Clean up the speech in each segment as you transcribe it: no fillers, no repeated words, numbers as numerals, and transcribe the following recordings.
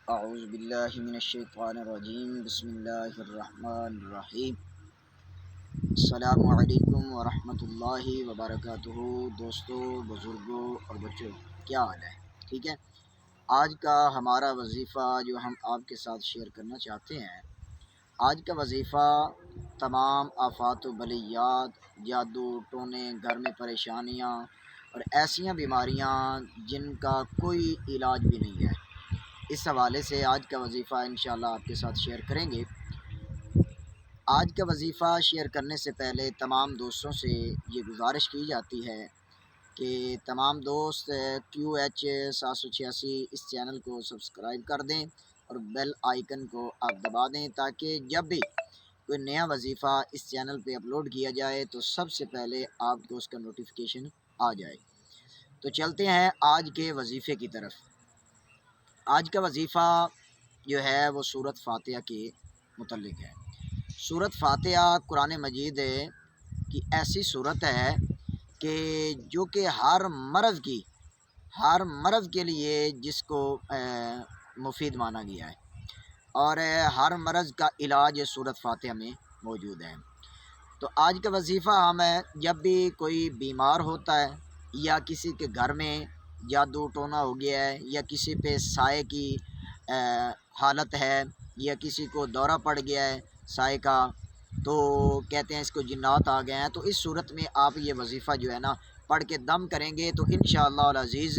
اعوذ باللہ من الشیطان الرجیم بسم اللہ الرحمن الرحیم السلام علیکم ورحمۃ اللہ وبرکاتہ۔ دوستوں، بزرگوں اور بچوں، کیا حال ہے؟ ٹھیک ہے۔ آج کا ہمارا وظیفہ جو ہم آپ کے ساتھ شیئر کرنا چاہتے ہیں، آج کا وظیفہ تمام آفات و بلیات، جادو ٹونے، گھر میں پریشانیاں اور ایسیاں بیماریاں جن کا کوئی علاج بھی نہیں ہے، اس حوالے سے آج کا وظیفہ انشاءاللہ آپ کے ساتھ شیئر کریں گے۔ آج کا وظیفہ شیئر کرنے سے پہلے تمام دوستوں سے یہ گزارش کی جاتی ہے کہ تمام دوست QH786 اس چینل کو سبسکرائب کر دیں اور بیل آئیکن کو آپ دبا دیں، تاکہ جب بھی کوئی نیا وظیفہ اس چینل پہ اپلوڈ کیا جائے تو سب سے پہلے آپ کو اس کا نوٹیفیکیشن آ جائے۔ تو چلتے ہیں آج کے وظیفے کی طرف۔ آج کا وظیفہ جو ہے وہ سورۃ فاتحہ کے متعلق ہے۔ سورۃ فاتحہ قرآن مجید کی ایسی سورت ہے کہ جو کہ ہر مرض کے لیے جس کو مفید مانا گیا ہے، اور ہر مرض کا علاج سورۃ فاتحہ میں موجود ہے۔ تو آج کا وظیفہ ہم جب بھی کوئی بیمار ہوتا ہے، یا کسی کے گھر میں جادو ٹونا ہو گیا ہے، یا کسی پہ سائے کی حالت ہے، یا کسی کو دورہ پڑ گیا ہے سائے کا، تو کہتے ہیں اس کو جنات آ گئے ہیں، تو اس صورت میں آپ یہ وظیفہ جو ہے نا پڑھ کے دم کریں گے تو انشاءاللہ العزیز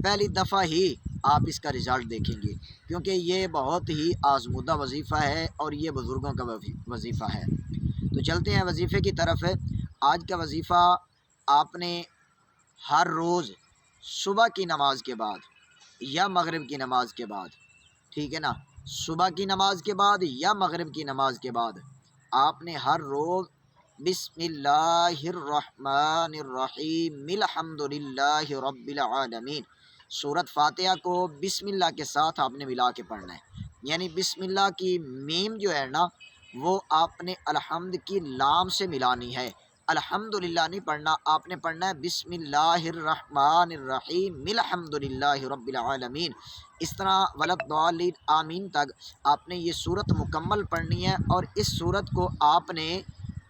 پہلی دفعہ ہی آپ اس کا رزلٹ دیکھیں گے، کیونکہ یہ بہت ہی آزمودہ وظیفہ ہے اور یہ بزرگوں کا وظیفہ ہے۔ تو چلتے ہیں وظیفے کی طرف۔ آج کا وظیفہ آپ نے ہر روز صبح کی نماز کے بعد یا مغرب کی نماز کے بعد، ٹھیک ہے نا، صبح کی نماز کے بعد یا مغرب کی نماز کے بعد آپ نے ہر روز بسم اللہ الرحمن الرحیم الحمد للہ رب العالمین سورۃ فاتحہ کو بسم اللہ کے ساتھ آپ نے ملا کے پڑھنا ہے۔ یعنی بسم اللہ کی میم جو ہے نا وہ آپ نے الحمد کی لام سے ملانی ہے، الحمدللہ نہیں پڑھنا، آپ نے پڑھنا ہے بسم اللہ الرحمن الرحیم الحمد للہ رب العالمین۔ اس طرح ولضالین آمین تک آپ نے یہ صورت مکمل پڑھنی ہے، اور اس صورت کو آپ نے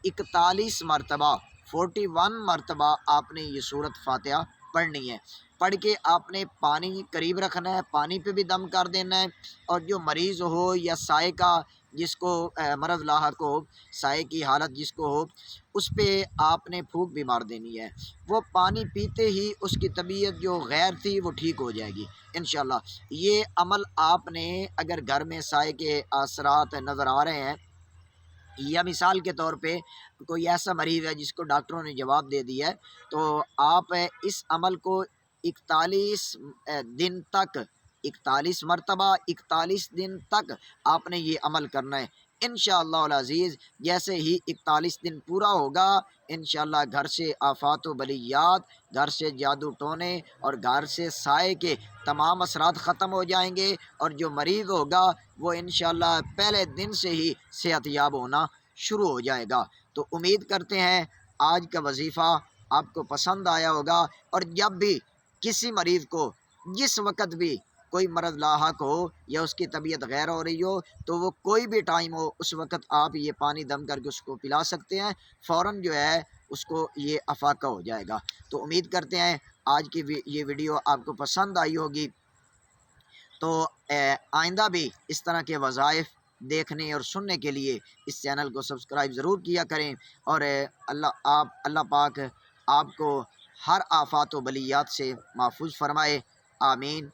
41 مرتبہ 41 مرتبہ آپ نے یہ صورت فاتحہ پڑھنی ہے۔ پڑھ کے آپ نے پانی قریب رکھنا ہے، پانی پہ بھی دم کر دینا ہے، اور جو مریض ہو یا سائے کا جس کو مرض لاحق ہو، سائے کی حالت جس کو ہو، اس پہ آپ نے پھونک بھی مار دینی ہے، وہ پانی پیتے ہی اس کی طبیعت جو غیر تھی وہ ٹھیک ہو جائے گی انشاءاللہ۔ یہ عمل آپ نے اگر گھر میں سائے کے اثرات نظر آ رہے ہیں، یا مثال کے طور پہ کوئی ایسا مریض ہے جس کو ڈاکٹروں نے جواب دے دیا ہے، تو آپ اس عمل کو 41 دن تک 41 مرتبہ 41 دن تک آپ نے یہ عمل کرنا ہے انشاءاللہ العزیز۔ جیسے ہی 41 دن پورا ہوگا انشاءاللہ گھر سے آفات و بلیات، گھر سے جادو ٹونے اور گھر سے سائے کے تمام اثرات ختم ہو جائیں گے، اور جو مریض ہوگا وہ انشاءاللہ پہلے دن سے ہی صحت یاب ہونا شروع ہو جائے گا۔ تو امید کرتے ہیں آج کا وظیفہ آپ کو پسند آیا ہوگا، اور جب بھی کسی مریض کو جس وقت بھی کوئی مرض لاحق ہو یا اس کی طبیعت غیر ہو رہی ہو، تو وہ کوئی بھی ٹائم ہو اس وقت آپ یہ پانی دم کر کے اس کو پلا سکتے ہیں، فوراً جو ہے اس کو یہ افاقہ ہو جائے گا۔ تو امید کرتے ہیں آج کی یہ ویڈیو آپ کو پسند آئی ہوگی، تو آئندہ بھی اس طرح کے وظائف دیکھنے اور سننے کے لیے اس چینل کو سبسکرائب ضرور کیا کریں، اور اللہ پاک آپ کو ہر آفات و بلیات سے محفوظ فرمائے، آمین